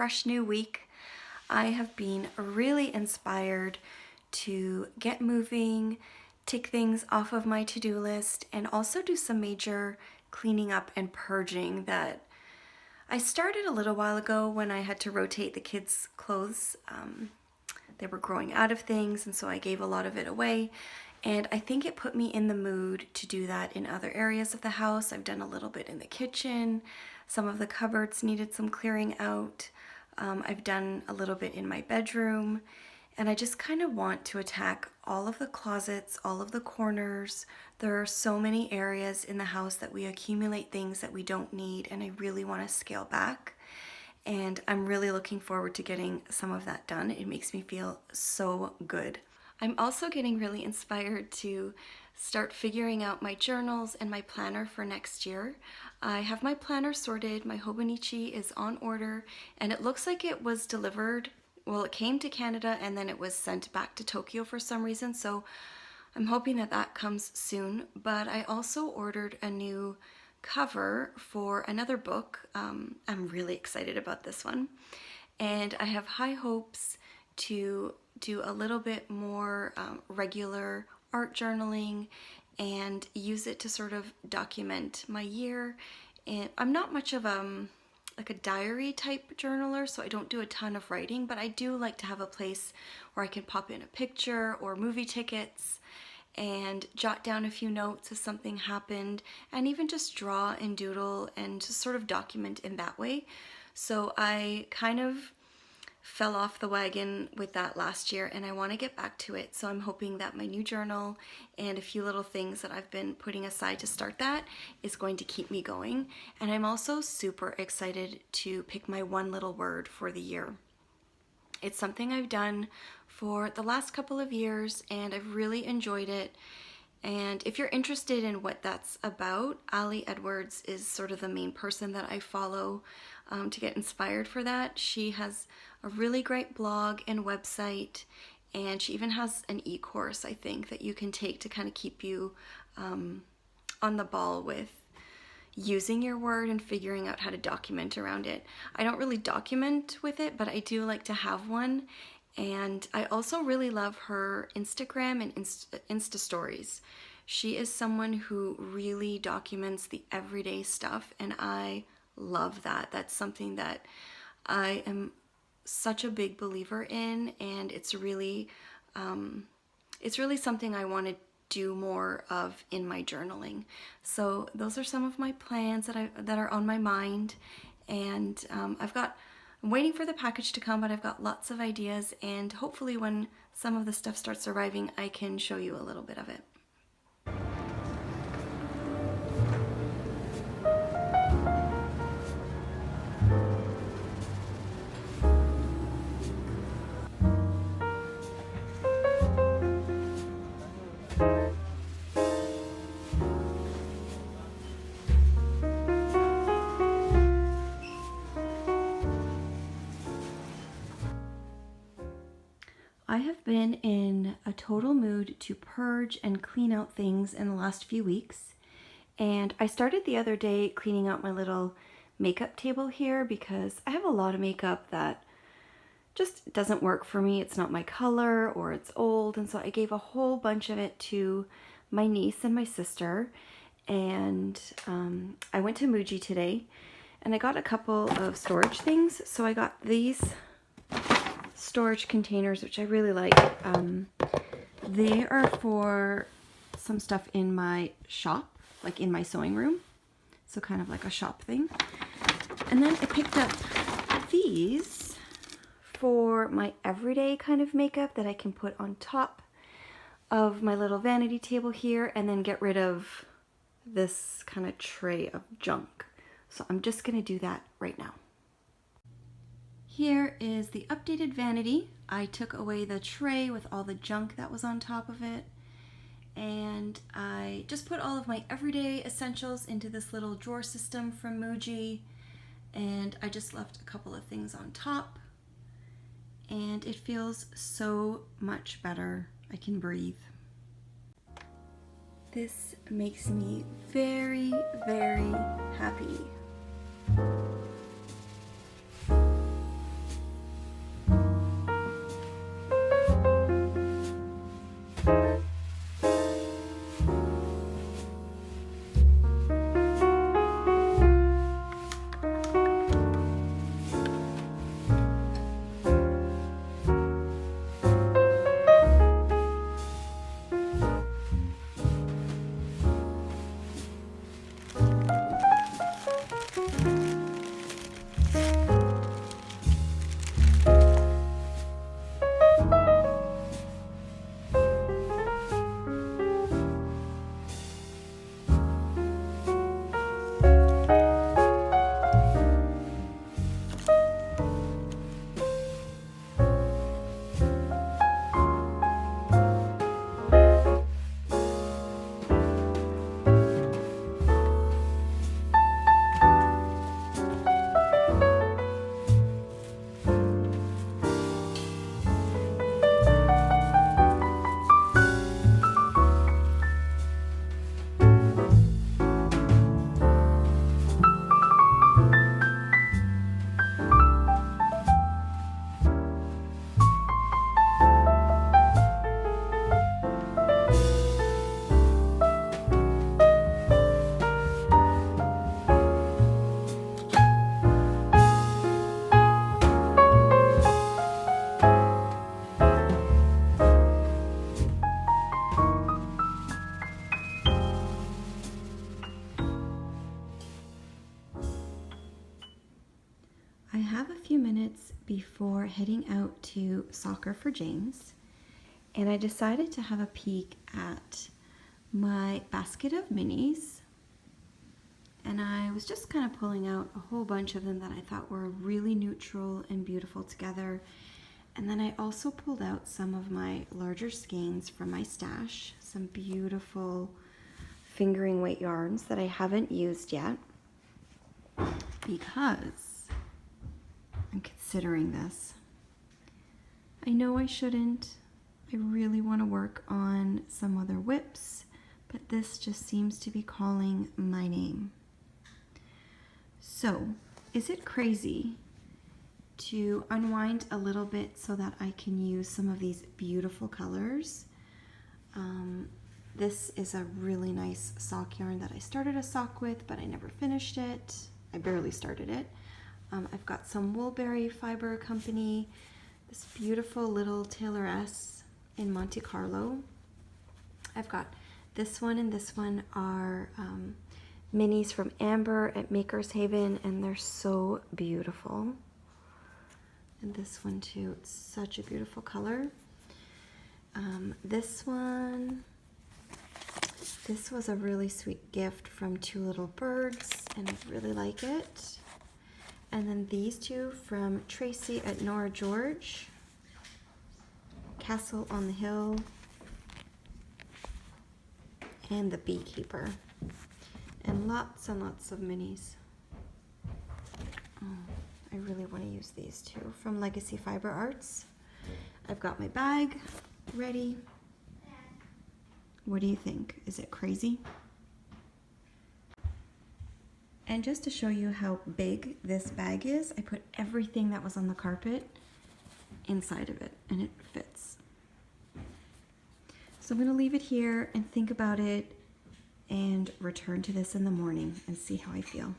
fresh new week. I have been really inspired to get moving, take things off of my to-do list, and also do some major cleaning up and purging that I started a little while ago when I had to rotate the kids' clothes. They were growing out of things, and so I gave a lot of it away. And I think it put me in the mood to do that in other areas of the house. I've done a little bit in the kitchen. Some of the cupboards needed some clearing out. I've done a little bit in my bedroom. And I just kind of want to attack all of the closets, all of the corners. There are so many areas in the house that we accumulate things that we don't need, and I really want to scale back. And I'm really looking forward to getting some of that done. It makes me feel so good. I'm also getting really inspired to start figuring out my journals and my planner for next year. I have my planner sorted, my Hobonichi is on order, and it looks like it was delivered. Well, it came to Canada and then it was sent back to Tokyo for some reason, so I'm hoping that that comes soon. But I also ordered a new cover for another book. I'm really excited about this one. And I have high hopes to do a little bit more regular art journaling and use it to sort of document my year. And I'm not much of like a diary type journaler, so I don't do a ton of writing, but I do like to have a place where I can pop in a picture or movie tickets and jot down a few notes if something happened, and even just draw and doodle and just sort of document in that way. So I kind of fell off the wagon with that last year, and I want to get back to it. So I'm hoping that my new journal and a few little things that I've been putting aside to start that is going to keep me going. And I'm also super excited to pick my one little word for the year. It's something I've done for the last couple of years, and I've really enjoyed it. And if you're interested in what that's about, Ali Edwards is sort of the main person that I follow to get inspired for that. She has a really great blog and website, and she even has an e-course, I think, that you can take to kind of keep you on the ball with using your word and figuring out how to document around it. I don't really document with it, but I do like to have one. And I also really love her Instagram and Insta stories. She is someone who really documents the everyday stuff, and I love that. That's something that I am such a big believer in, and it's really something I want to do more of in my journaling. So those are some of my plans that are on my mind, and I'm waiting for the package to come, but I've got lots of ideas, and hopefully when some of the stuff starts arriving, I can show you a little bit of it. I have been in a total mood to purge and clean out things in the last few weeks. And I started the other day cleaning out my little makeup table here because I have a lot of makeup that just doesn't work for me. It's not my color or it's old. And so I gave a whole bunch of it to my niece and my sister. And I went to Muji today and I got a couple of storage things. So I got these storage containers, which I really like. They are for some stuff in my shop, like in my sewing room, so kind of like a shop thing. And then I picked up these for my everyday kind of makeup that I can put on top of my little vanity table here, and then get rid of this kind of tray of junk. So I'm just gonna do that right now. Here is the updated vanity. I took away the tray with all the junk that was on top of it, and I just put all of my everyday essentials into this little drawer system from Muji, and I just left a couple of things on top, and it feels so much better. I can breathe. This makes me very, very happy. heading out to soccer for James, and I decided to have a peek at my basket of minis. And I was just kind of pulling out a whole bunch of them that I thought were really neutral and beautiful together. And then I also pulled out some of my larger skeins from my stash, some beautiful fingering weight yarns that I haven't used yet because I'm considering this. I know I shouldn't. I really want to work on some other whips, but this just seems to be calling my name. So, is it crazy to unwind a little bit so that I can use some of these beautiful colors? This is a really nice sock yarn that I started a sock with, but I never finished it. I barely started it. I've got some Woolberry Fiber Company, this beautiful little Tayloress in Monte Carlo. I've got this one and this one are minis from Amber at Maker's Haven, and they're so beautiful. And this one too, it's such a beautiful color. This one, this was a really sweet gift from Two Little Birds, and I really like it. And then these two from Tracy at Nora George, Castle on the Hill, and the Beekeeper. And lots of minis. Oh, I really want to use these two from Legacy Fiber Arts. I've got my bag ready. What do you think? Is it crazy? And just to show you how big this bag is, I put everything that was on the carpet inside of it, and it fits. So I'm going to leave it here and think about it and return to this in the morning and see how I feel.